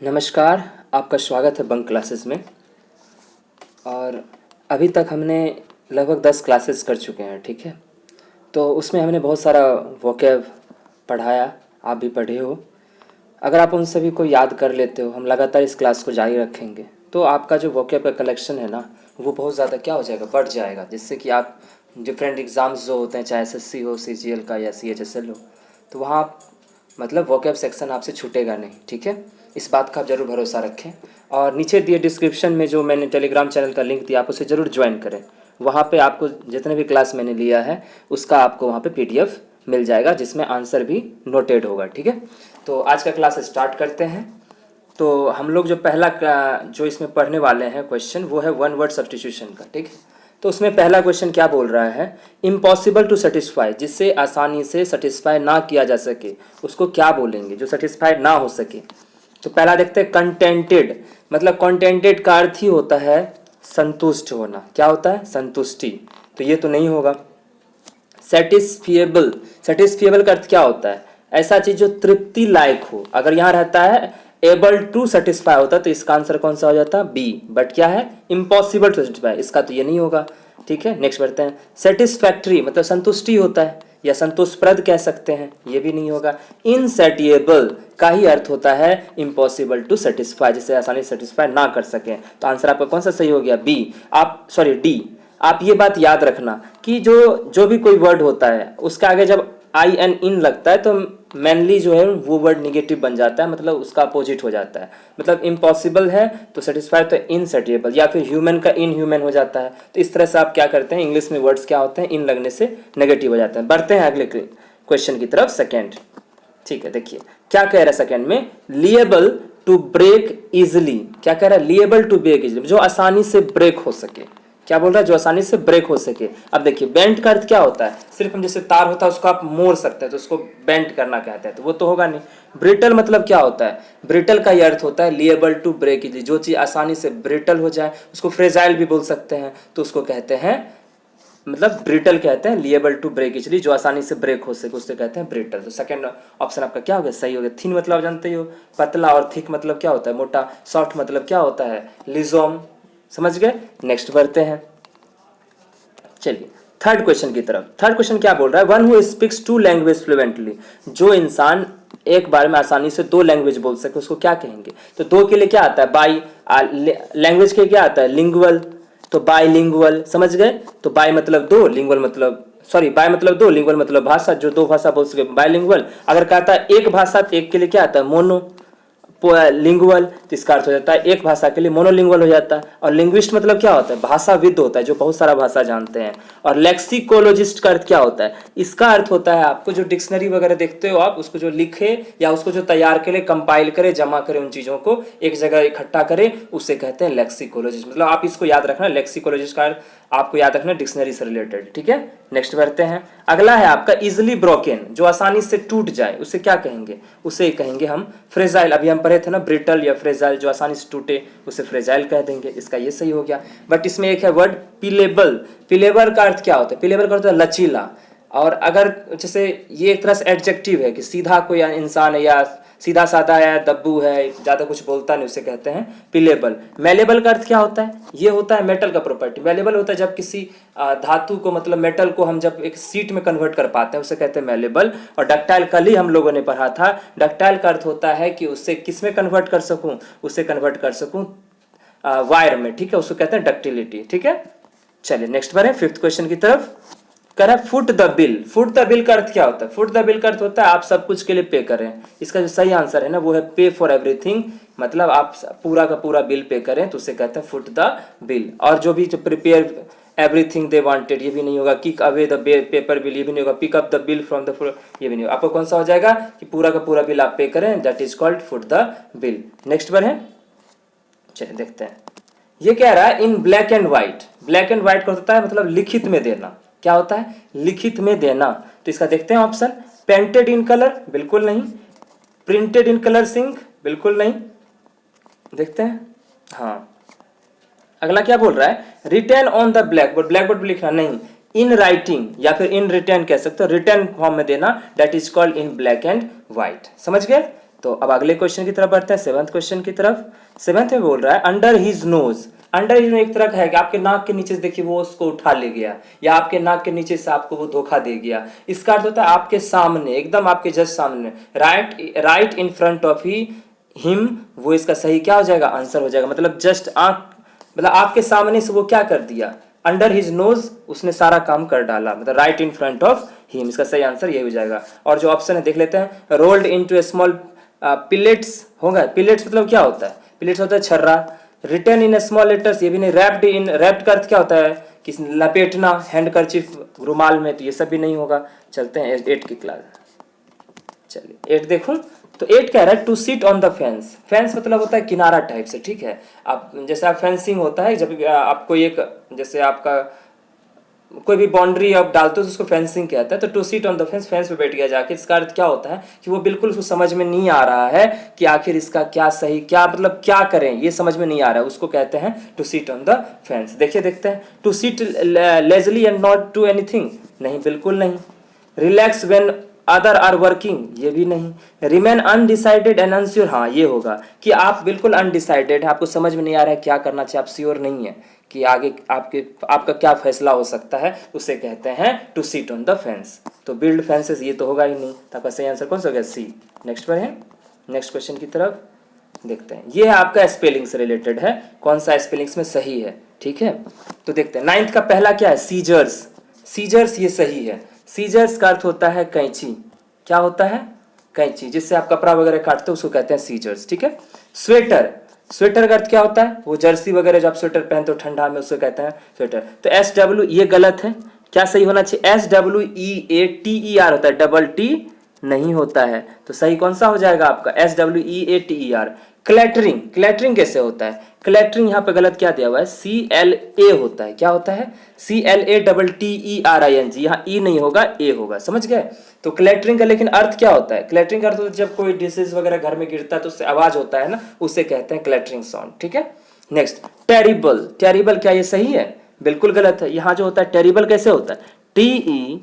नमस्कार, आपका स्वागत है बंक क्लासेस में। और अभी तक हमने लगभग 10 क्लासेस कर चुके हैं, ठीक है। तो उसमें हमने बहुत सारा वोकैब पढ़ाया, आप भी पढ़े हो। अगर आप उन सभी को याद कर लेते हो, हम लगातार इस क्लास को जारी रखेंगे तो आपका जो वोकैब का कलेक्शन है ना, वो बहुत ज़्यादा क्या हो जाएगा, बढ़ जाएगा, जिससे कि आप डिफरेंट एग्ज़ाम्स जो होते हैं, चाहे एसएससी हो, सीजीएल का या सीएचएसएल हो, तो वहाँ मतलब वोकैब सेक्शन आपसे छूटेगा नहीं, ठीक है। इस बात का आप ज़रूर भरोसा रखें। और नीचे दिए डिस्क्रिप्शन में जो मैंने टेलीग्राम चैनल का लिंक दिया, आप उसे ज़रूर ज्वाइन करें। वहाँ पे आपको जितने भी क्लास मैंने लिया है उसका आपको वहाँ पे पीडीएफ मिल जाएगा, जिसमें आंसर भी नोटेड होगा, ठीक है। तो आज का क्लास स्टार्ट करते हैं। तो हम लोग जो पहला जो इसमें पढ़ने वाले हैं क्वेश्चन, वो है वन वर्ड सब्स्टिट्यूशन का, ठीक है। तो उसमें पहला क्वेश्चन क्या बोल रहा है, इम्पॉसिबल टू सेटिस्फाई, जिससे आसानी से सेटिस्फाई ना किया जा सके, उसको क्या बोलेंगे, जो सेटिस्फाई ना हो सके। तो पहला देखते हैं कंटेंटेड। मतलब कंटेंटेड का अर्थ ही होता है संतुष्ट होना। क्या होता है? संतुष्टि। तो ये तो नहीं होगा। सेटिस्फिएबल, सेटिस्फिएबल का अर्थ क्या होता है? ऐसा चीज जो तृप्ति लायक हो। अगर यहाँ रहता है एबल टू सेटिस्फाई होता तो इसका आंसर कौन सा हो जाता? बी। बट क्या है? इम्पॉसिबल टू सेटिस्फाई, इसका तो ये नहीं होगा, ठीक है। नेक्स्ट बढ़ते हैं। सेटिस्फैक्ट्री मतलब संतुष्टि होता है या संतोषप्रद कह सकते हैं, ये भी नहीं होगा। इनसेटिएबल का ही अर्थ होता है इम्पॉसिबल टू सेटिस्फाई, जिसे आसानी से सेटिस्फाई ना कर सकें। तो आंसर आपका कौन सा सही हो गया? बी। आप सॉरी डी। आप ये बात याद रखना कि जो भी कोई वर्ड होता है उसके आगे जब आई एन इन लगता है तो मेनली जो है वो वर्ड निगेटिव बन जाता है, मतलब उसका अपोजिट हो जाता है। मतलब इम्पॉसिबल है तो सेटिस्फाई तो इनसेटिएबल, या फिर ह्यूमन का इनह्यूमन हो जाता है। तो इस तरह से आप क्या करते हैं, इंग्लिश में वर्ड्स क्या होते हैं, इन लगने से नेगेटिव हो जाते हैं। बढ़ते हैं अगले क्वेश्चन की तरफ, सेकेंड, ठीक है। देखिए क्या कह रहा है सेकेंड में, लिएबल टू ब्रेक इजिली। क्या कह रहा है? लिएबल टू ब्रेक इजिली, जो आसानी से ब्रेक हो सके। क्या बोल रहा है? जो आसानी से ब्रेक हो सके। अब देखिए बेंट का अर्थ क्या होता है? सिर्फ हम जैसे तार होता है उसको आप मोड़ सकते हैं तो उसको बेंट करना कहते हैं, तो वो तो होगा नहीं। ब्रिटल मतलब क्या होता है? ब्रिटल का ये अर्थ होता है लिएबल टू ब्रेक इजिली, जो चीज आसानी से ब्रिटल हो जाए, उसको फ्रेजाइल भी बोल सकते हैं, तो उसको कहते हैं मतलब ब्रिटल कहते हैं। लिएबल टू ब्रेक इजिली, जो आसानी से ब्रेक हो सके, उससे कहते हैं ब्रिटल। तो सेकंड ऑप्शन आपका क्या हो गया? सही हो गया। थिन मतलब जानते ही हो, पतला, और थिक मतलब क्या होता है? मोटा। सॉफ्ट मतलब क्या होता है? लिजोम। समझ गए? नेक्स्ट बढ़ते हैं, चलिए थर्ड क्वेश्चन की तरफ। थर्ड क्वेश्चन क्या बोल रहा है, one who speaks two language fluently, जो इंसान एक बार में आसानी से दो लैंग्वेज बोल सके, उसको क्या कहेंगे? तो दो के लिए क्या आता है? बाई। लैंग्वेज के लिए क्या आता है? लिंगुअल। तो बाईलिंगुअल, समझ गए? तो बाई मतलब दो, लिंगुअल मतलब सॉरी बाई मतलब दो, लिंगुअल मतलब भाषा, जो दो भाषा बोल सके, बाईलिंगुअल। अगर कहता है एक भाषा, तो एक के लिए क्या आता है? मोनो लिंगुअल, तो इसका अर्थ हो जाता है एक भाषा के लिए मोनोलिंगुअल हो जाता है। और लिंग्विस्ट मतलब क्या होता है? भाषाविद होता है, जो बहुत सारा भाषा जानते हैं। और लेक्सिकोलॉजिस्ट का अर्थ क्या होता है? इसका अर्थ होता है आपको जो डिक्शनरी वगैरह देखते हो आप, उसको जो लिखे या उसको जो तैयार करे, कंपाइल करे, जमा करे, उन चीजों को एक जगह इकट्ठा करे, उसे कहते हैं लेक्सिकोलॉजिस्ट। मतलब आप इसको याद रखना, लेक्सिकोलॉजिस्ट का आपको याद रखना डिक्शनरी से रिलेटेड, ठीक है। नेक्स्ट बढ़ते हैं। अगला है आपका इजिली ब्रोकन, जो आसानी से टूट जाए, उसे क्या कहेंगे? उसे कहेंगे हम फ्रेजाइल। अभी हम पढ़े थे ना ब्रिटल या फ्रेजाइल, जो आसानी से टूटे उसे फ्रेजाइल कह देंगे। इसका ये सही हो गया। बट इसमें एक है वर्ड पिलेबल। पिलेबल का अर्थ क्या होता है? पिलेबल का अर्थ है लचीला। और अगर जैसे ये एक तरह से एडजेक्टिव है कि सीधा कोई इंसान है या सीधा साधा है, दब्बू है, ज्यादा कुछ बोलता नहीं, उसे कहते हैं पिलेबल। मेलेबल का अर्थ क्या होता है? ये होता है मेटल का प्रॉपर्टी। मेलेबल होता है जब किसी धातु को, मतलब मेटल को हम जब एक सीट में कन्वर्ट कर पाते हैं, उसे कहते हैं मेलेबल। और डक्टाइल कल ही हम लोगों ने पढ़ा था। डक्टाइल का अर्थ होता है कि उससे किस में कन्वर्ट कर सकूं? उसे कन्वर्ट कर सकूं वायर में, ठीक है, उसको कहते हैं डक्टिलिटी, ठीक है। चलिए नेक्स्ट बढ़े फिफ्थ क्वेश्चन की तरफ। कह रहा है foot the bill. Foot the bill का अर्थ क्या होता है? फुट द बिल का अर्थ होता है आप सब कुछ के लिए पे करें। इसका जो सही आंसर है ना, वो है पे फॉर एवरीथिंग। मतलब आप पूरा का पूरा बिल पे करें, तो उसे कहते हैं फुट द बिल। और जो भी जो प्रिपेयर एवरीथिंग दे वांटेड, ये भी नहीं होगा। Kick away the paper bill, ये भी नहीं होगा। Pick up the bill from the, ये भी नहीं होगा। आपको कौन सा हो जाएगा कि पूरा का पूरा बिल आप पे करें, that is called foot the bill. Next बढ़े, चलिए देखते हैं। ये कह रहा है in black and white. Black and white का होता है मतलब लिखित में देना। क्या होता है? लिखित में देना। तो इसका देखते हैं ऑप्शन। पेंटेड इन कलर, बिल्कुल नहीं। प्रिंटेड इन कलर सिंक, बिल्कुल नहीं। देखते हैं, हाँ। अगला क्या बोल रहा है, return on the black board. Black board पर लिखना नहीं, इन राइटिंग या फिर इन रिटर्न कह सकते हो, रिटर्न फॉर्म में देना, that is called in black and white. समझ गए? तो अब अगले क्वेश्चन की तरफ बढ़ते हैं, सेवंथ क्वेश्चन की तरफ। सेवंथ में बोल रहा है under his nose. Under his एक तरह का है कि आपके नाक के नीचे से देखिए वो उसको उठा ले गया, या आपके नाक के नीचे से आपको वो धोखा दे गया। इसका अर्थ होता है आपके सामने, एकदम आपके जस्ट सामने, right in front of he him, वो इसका सही क्या हो जाएगा, आंसर हो जाएगा। मतलब जस्ट मतलब आपके सामने से वो क्या कर दिया, अंडर हिज नोज उसने सारा काम कर डाला, मतलब right in front of him, इसका सही आंसर ये हो जाएगा। और जो ऑप्शन है देख लेते हैं, रोल्ड इनटू ए स्मॉल पिलेट्स होगा। पिलेट्स मतलब क्या होता है, पिलेट्स होता है छर्रा। रिटन इन स्मॉल लेटर्स, ये भी नहीं। रैप्ड का अर्थ क्या होता है कि लपेटना, हैंड करचिफ रुमाल में, तो ये सब भी नहीं होगा। चलते हैं 8 की क्लास। चलिए 8 देखूं तो 8 कह रहा है to sit on the fence. Fence मतलब होता है किनारा टाइप से, ठीक है। आप जैसे आप फेंसिंग होता है, जब आपको एक जैसे आपका कोई भी बाउंड्री आप डालते हो तो उसको फेंसिंग कहता है। तो to seat on the fence, fence पे बैठ गया जाके, इसका अर्थ क्या होता है कि वो बिल्कुल उसको समझ में नहीं आ रहा है कि आखिर इसका क्या सही, क्या मतलब क्या करें, ये समझ में नहीं आ रहा है, उसको कहते हैं to seat on the fence. देखिए देखते हैं, to seat lazily and not to anything, नहीं बिल्कुल नहीं। Relax when other are working, ये भी नहीं। रिमेन अनडिसाइडेड एंड अनश्योर, हाँ ये होगा कि आप बिल्कुल अनडिसाइडेड है, आपको समझ में नहीं आ रहा है क्या करना चाहिए, आप श्योर नहीं है कि आगे आपका क्या फैसला हो सकता है, उसे कहते हैं to seat on the fence. तो बिल्ड फेंसेस ये तो होगा ही नहीं, तो आपका सही आंसर कौन सा होगा, सी। नेक्स्ट पर है, नेक्स्ट क्वेश्चन की तरफ देखते हैं। ये है आपका स्पेलिंग से रिलेटेड है, कौन सा स्पेलिंग्स में सही है, ठीक है। तो देखते हैं 9th का पहला क्या है, सीजर्स। सीजर्स ये सही है। सीजर्स का अर्थ होता है कैंची। क्या होता है, कैंची, जिससे आप कपड़ा वगैरह काटते हो उसको कहते हैं सीजर्स, ठीक है। स्वेटर, स्वेटर का अर्थ क्या होता है, वो जर्सी वगैरह जो आप स्वेटर पहनते हो ठंडा में, उसको कहते हैं स्वेटर। तो SW ये गलत है, क्या सही होना चाहिए, SWEATER होता है, डबल टी नहीं होता है। तो सही कौन सा हो जाएगा आपका, SWEATER। क्लैटरिंग, क्लैटरिंग कैसे होता है, क्लैटरिंग यहाँ पे गलत क्या दिया हुआ है, CLA होता है। क्या होता है, CLATTERING, यहाँ ई नहीं होगा, ए होगा, समझ गए। तो क्लैटरिंग का लेकिन अर्थ क्या होता है, क्लैटरिंग का अर्थ होता है जब कोई डिशेज वगैरह घर में गिरता है तो उससे आवाज होता है ना, उसे कहते हैं क्लैटरिंग साउंड, ठीक है। नेक्स्ट टेरिबल, टेरिबल क्या ये सही है, बिल्कुल गलत है। यहाँ जो होता है टेरिबल कैसे होता है, TERRIBLE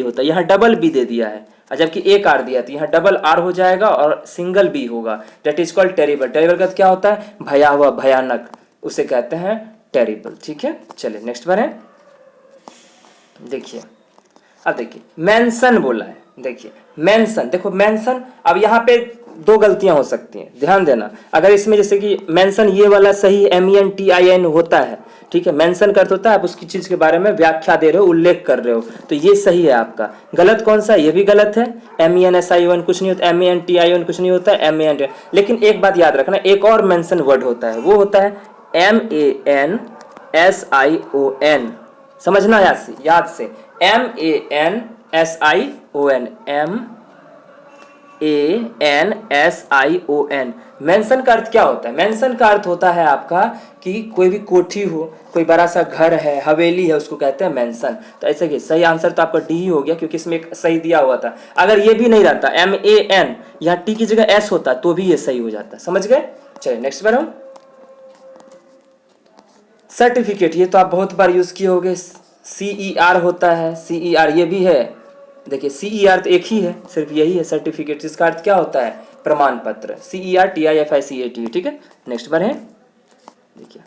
होता है, यहाँ डबल बी दे दिया है, जबकि एक आर दिया, तो यहाँ डबल आर हो जाएगा और सिंगल बी होगा, that is called terrible. Terrible का क्या होता है, भयावह, भयानक, उसे कहते हैं टेरिबल, ठीक है। चलिए नेक्स्ट बार है, देखिए अब देखिए मेंशन बोला है, देखिए मेंशन, देखो मेंशन, अब यहाँ पे 2 गलतियां हो सकती हैं, ध्यान देना। अगर इसमें जैसे कि मेंशन ये वाला सही MENTION होता है, ठीक है, मेंशन करते होता है, आप उसकी चीज के बारे में व्याख्या दे रहे हो, उल्लेख कर रहे हो, तो ये सही है आपका। गलत कौन सा है, ये भी गलत है, MENSION कुछ नहीं होता, MENTION कुछ नहीं होता है, MENT। लेकिन एक बात याद रखना, एक और मेंशन वर्ड होता है, वो होता है MANSION, समझना याद से MANSION। मेंशन का अर्थ क्या होता है, मेंशन का अर्थ होता है आपका कि कोई भी कोठी हो, कोई बड़ा सा घर है, हवेली है, उसको कहते हैं मेंशन। तो ऐसे कि सही आंसर तो आपका डी ही हो गया, क्योंकि इसमें एक सही दिया हुआ था। अगर ये भी नहीं रहता, MAN, यहाँ टी की जगह S होता तो भी ये सही हो जाता, समझ गए। चलिए नेक्स्ट बार हम सर्टिफिकेट, ये तो आप बहुत बार यूज किए होंगे, CER होता है, CER ये भी है। देखिए CER तो एक ही है, सिर्फ यही है सर्टिफिकेट, जिसका अर्थ क्या होता है, प्रमाण पत्र, CERTIFICAT, ठीक है। नेक्स्ट बार है, देखिए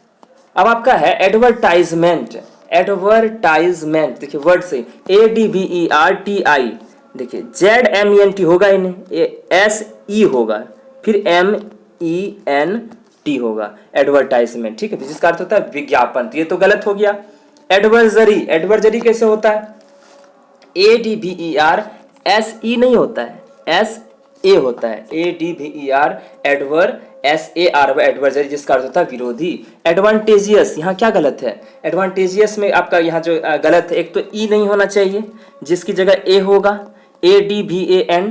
अब आपका है एडवर्टाइजमेंट। एडवर्टाइजमेंट देखिए वर्ड से ADVERTI, देखिए ZMENT होगा ही नहीं, SE होगा, फिर MENT होगा, एडवर्टाइजमेंट, ठीक है, जिसका अर्थ होता है विज्ञापन। तो ये तो गलत हो गया। एडवर्जरी, एडवर्जरी कैसे होता है, ADVERSE नहीं होता है, SA होता है, ADVER SAR, एडवर्जरी, जिसका अर्थ होता है विरोधी। एडवांटेजियस, यहाँ क्या गलत है, एडवांटेजियस में आपका यहाँ जो गलत है, एक तो ई नहीं होना चाहिए, जिसकी जगह ए होगा, ADVAN,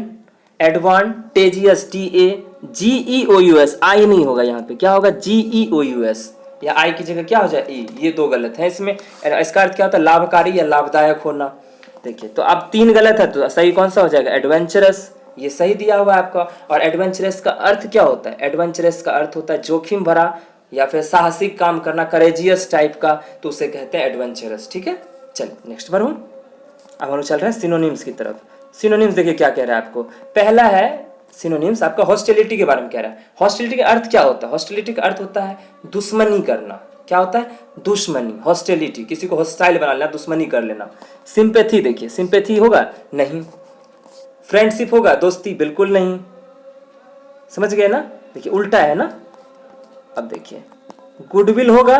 एडवांटेजियस TAGEOUS, आई नहीं होगा, यहाँ पे क्या होगा, GEOUS, या आई की जगह क्या हो जाए ई, ये 2 गलत है इसमें। इसका अर्थ क्या होता है, लाभकारी या लाभदायक होना। देखिए तो अब 3 गलत है, तो सही कौन सा हो जाएगा, एडवेंचरस, ये सही दिया हुआ है आपका। और एडवेंचरस का अर्थ क्या होता है, एडवेंचरस का अर्थ होता है जोखिम भरा या फिर साहसिक काम करना, करेजियस टाइप का, तो उसे कहते हैं एडवेंचरस, ठीक है। चलिए नेक्स्ट बार हूँ, अब हम चल रहे हैं सिनोनिम्स की तरफ। सिनोनिम्स देखिए क्या कह रहा है आपको, पहला है सिनोनिम्स आपका हॉस्टिलिटी के बारे में कह रहा है। हॉस्टिलिटी का अर्थ क्या होता है? हॉस्टिलिटी का अर्थ होता है दुश्मनी करना। क्या होता है? दुश्मनी, हॉस्टिलिटी, किसी को हॉस्टाइल बना लेना, दुश्मनी कर लेना। सिंपैथी, देखिए सिंपैथी होगा नहीं। फ्रेंडशिप होगा, दोस्ती बिल्कुल नहीं। समझ गए ना? देखिए उल्टा है ना। अब देखिए गुडविल होगा,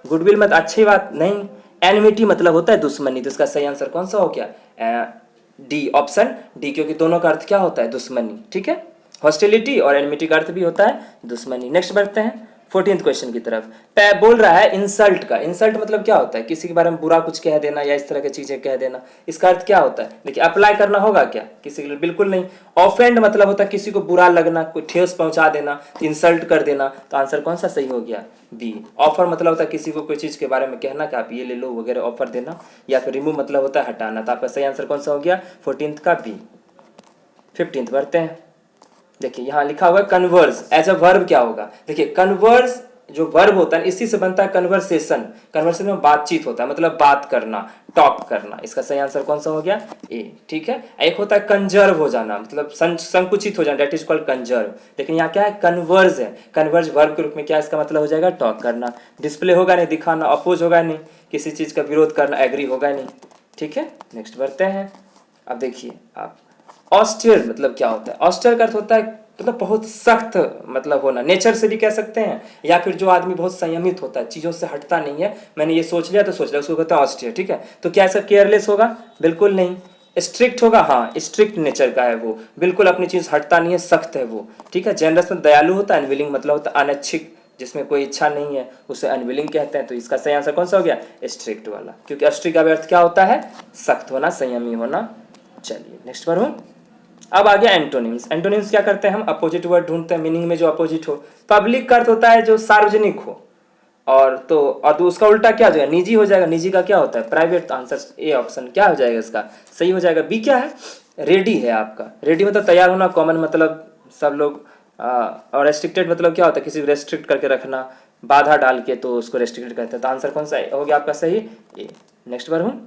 गुडविल मतलब अच्छी बात नहीं। एनिमिटी मतलब होता है दुश्मनी, तो इसका सही आंसर कौन सा हो गया? डी, ऑप्शन डी, क्योंकि दोनों का अर्थ क्या होता है? दुश्मनी। ठीक है, हॉस्टिलिटी और एनिमिटी का अर्थ भी होता है दुश्मनी। नेक्स्ट बढ़ते हैं 14th क्वेश्चन की तरफ। बोल रहा है इंसल्ट का। इंसल्ट मतलब क्या होता है? किसी के बारे में बुरा कुछ कह देना या इस तरह की चीजें कह देना। इसका अर्थ क्या होता है? देखिए अप्लाई करना होगा क्या किसी के लिए? बिल्कुल नहीं। ऑफेंड मतलब होता है किसी को बुरा लगना, कोई ठेस पहुंचा देना, इंसल्ट कर देना। तो आंसर कौन सा सही हो गया? बी। ऑफर मतलब होता है किसी को कोई चीज के बारे में कहना कि आप ये ले लो वगैरह, ऑफर देना। या फिर रिमूव मतलब होता है हटाना। तो आपका सही आंसर कौन सा हो गया? 14th का बी। 15th बढ़ते हैं। देखिए यहाँ लिखा हुआ है कन्वर्स एज अ वर्ब क्या होगा? देखिए कन्वर्स जो वर्ब होता है इसी से बनता है कन्वर्सेशन। कन्वर्सेशन में बातचीत होता है, मतलब बात करना, टॉक करना। इसका सही आंसर कौन सा हो गया? ए। ठीक है, एक होता है कंजर्व हो जाना, मतलब संकुचित हो जाना, डेट इज कॉल्ड कंजर्व। लेकिन यहाँ क्या है? कन्वर्ज है। कन्वर्ज वर्ब के रूप में क्या इसका मतलब हो जाएगा? टॉक करना। डिस्प्ले होगा नहीं, दिखाना, अपोज होगा नहीं, किसी चीज का विरोध करना, एग्री होगा नहीं। ठीक है, नेक्स्ट बढ़ते हैं। अब देखिए आप ऑस्टियर मतलब क्या होता है? ऑस्टियर का अर्थ होता है मतलब बहुत सख्त मतलब होना, नेचर से भी कह सकते हैं, या फिर जो आदमी बहुत संयमित होता है, चीज़ों से हटता नहीं है, मैंने ये सोच लिया तो सोच लिया, उसको कहते हैं ऑस्टियर। ठीक है, तो क्या ऐसा केयरलेस होगा? बिल्कुल नहीं। स्ट्रिक्ट होगा? हाँ, स्ट्रिक्ट नेचर का है वो, बिल्कुल अपनी चीज़ हटता नहीं है, सख्त है वो। ठीक है, जेनरस में दयालु होता है। अनविलिंग मतलब होता है अनैच्छिक, जिसमें कोई इच्छा नहीं है, उसे अनविलिंग कहते हैं। तो इसका सही आंसर कौन सा हो गया? स्ट्रिक्ट वाला, क्योंकि स्ट्रिक्ट का अर्थ क्या होता है? सख्त होना, संयमी होना। चलिए नेक्स्ट पर हूँ। अब आ गया एंटोनिम्स। एंटोनिम्स क्या करते हैं? हम अपोजिट वर्ड ढूंढते हैं, मीनिंग में जो अपोजिट हो। पब्लिक का अर्थ होता है जो सार्वजनिक हो, और तो उसका उल्टा क्या हो जाएगा? निजी हो जाएगा। निजी का क्या होता है? प्राइवेट। आंसर ए ऑप्शन क्या हो जाएगा इसका? सही हो जाएगा। बी क्या है? रेडी है आपका। रेडी मतलब तैयार होना, कॉमन मतलब सब लोग, और रेस्ट्रिक्टेड मतलब क्या होता है? किसी को रेस्ट्रिक्ट करके रखना, बाधा डाल के, तो उसको रेस्ट्रिक्टेड कहते हैं। तो आंसर कौन सा हो गया आपका सही? ए। नेक्स्ट पर हूँ।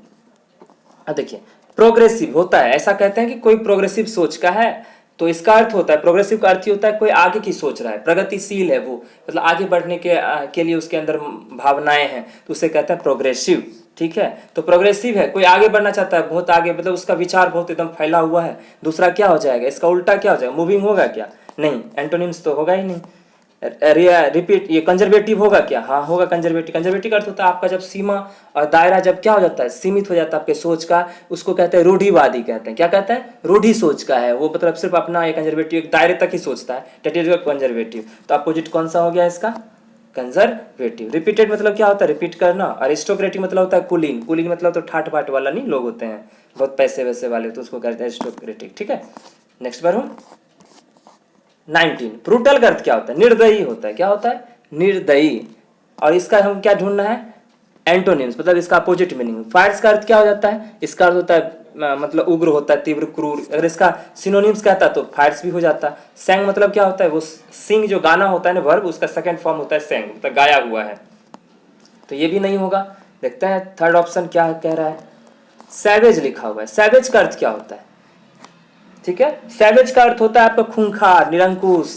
देखिए प्रोग्रेसिव होता है, ऐसा कहते हैं कि कोई प्रोग्रेसिव सोच का है, तो इसका अर्थ होता है, प्रोग्रेसिव का अर्थ ही होता है कोई आगे की सोच रहा है, प्रगतिशील है वो, मतलब आगे बढ़ने के लिए उसके अंदर भावनाएं हैं, तो उसे कहते हैं प्रोग्रेसिव। ठीक है, तो प्रोग्रेसिव है, कोई आगे बढ़ना चाहता है, बहुत आगे, मतलब उसका विचार बहुत एकदम फैला हुआ है। दूसरा क्या हो जाएगा? इसका उल्टा क्या हो जाएगा? मूविंग होगा क्या? नहीं, एंटोनिम्स तो होगा ही नहीं। रिपीट, ये कंजर्वेटिव होगा क्या? हाँ होगा कंजर्वेटिव। कंजर्वेटिव का अर्थ होता है आपका जब सीमा और दायरा जब क्या हो जाता है? सीमित हो जाता है आपके सोच का, उसको कहते हैं रूढ़िवादी कहते हैं। क्या कहते हैं? रूढ़ी सोच का है वो, मतलब सिर्फ अपना एक कंजर्वेटिव एक दायरे तक ही सोचता है, डेट इज कंजर्वेटिव। तो अपोजिट कौन सा हो गया इसका? कंजर्वेटिव। रिपीटेड मतलब क्या होता है? रिपीट करना। अरिस्टोक्रेटिक मतलब होता है कुलीन। कुलीन मतलब तो ठाट बाट वाला नहीं लोग होते हैं, बहुत पैसे वैसे वाले, तो उसको कहते हैं अरिस्टोक्रेटिक। ठीक है, नेक्स्ट बार हूँ 19। ब्रूटल का अर्थ क्या होता है? निर्दयी होता है। क्या होता है? निर्दयी। और इसका हम क्या ढूंढना है? एंटोनिम्स, मतलब इसका अपोजिट मीनिंग। फायर्स का अर्थ क्या हो जाता है? इसका अर्थ होता है मतलब उग्र होता है, तीव्र, क्रूर। अगर इसका सिनोनिम्स कहता तो फायर्स भी हो जाता। सैंग मतलब क्या होता है? वो सिंग जो गाना होता है ना, वर्ब, उसका सेकंड फॉर्म होता है सैंग, मतलब गाया हुआ है। तो ये भी नहीं होगा। देखते हैं थर्ड ऑप्शन क्या कह रहा है। सैवेज लिखा हुआ है। सैवेज का अर्थ क्या होता है? ठीक है, सैवेज का अर्थ होता है आपका खूंखार, निरंकुश,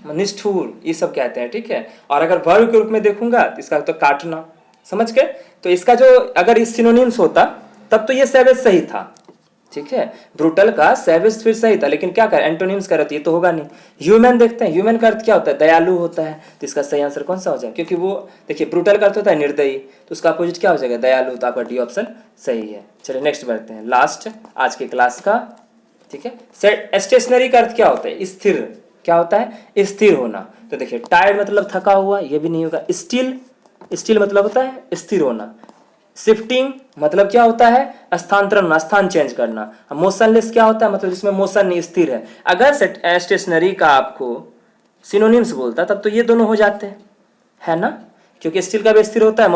निष्ठुर, ये सब कहते हैं। ठीक है, और अगर वर्ब के रूप में देखूंगा तो इसका तो काटना। समझ गए? तो इसका जो अगर इस सिनोनिम्स होता तब तो ये सैवेज सही था। ठीक है, ब्रूटल का सैवेज फिर सही था, लेकिन क्या कर एंटोनिम्स का रहती है तो होगा नहीं। ह्यूमन देखते हैं, ह्यूमन का अर्थ क्या होता है? दयालु होता है। तो इसका सही आंसर कौन सा हो जाएगा? क्योंकि वो देखिए ब्रूटल का अर्थ होता है निर्दयी, तो उसका अपोजिट क्या हो जाएगा? दयालु। तो आपका डी ऑप्शन सही है। चलिए नेक्स्ट बढ़ते हैं, लास्ट आज के क्लास का। ठीक है, स्टेशनरी का अर्थ क्या होता है? स्थिर। क्या होता है? स्थिर होना। तो देखिए टायर्ड मतलब थका हुआ, ये भी नहीं होगा। स्टिल, स्टिल मतलब होता है स्थिर होना। शिफ्टिंग मतलब क्या होता है? स्थानांतरण, स्थान चेंज करना। मोशनलेस क्या होता है? मतलब जिसमें मोशन नहीं, स्थिर है। अगर स्टेशनरी का आपको सिनोनिम्स बोलता तब तो ये दोनों हो जाते हैं, है ना, क्योंकि स्टील का भी स्थिर होता है,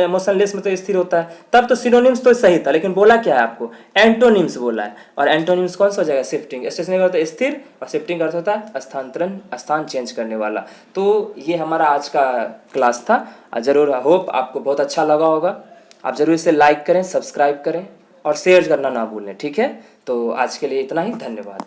मोशनलेस में तो स्थिर होता है। तब तो सिनोनिम्स तो सही था, लेकिन बोला क्या है आपको? एंटोनिम्स बोला है। और एंटोनिम्स कौन सा हो जाएगा? शिफ्टिंग। स्टेशनरी का होता है स्थिर, और शिफ्टिंग का अर्थ होता है स्थानांतरण, स्थान चेंज करने वाला। तो ये हमारा आज का क्लास था। जरूर होप आपको बहुत अच्छा लगा होगा। आप जरूर इसे लाइक करें, सब्सक्राइब करें और शेयर करना ना भूलें। ठीक है, तो आज के लिए इतना ही, धन्यवाद।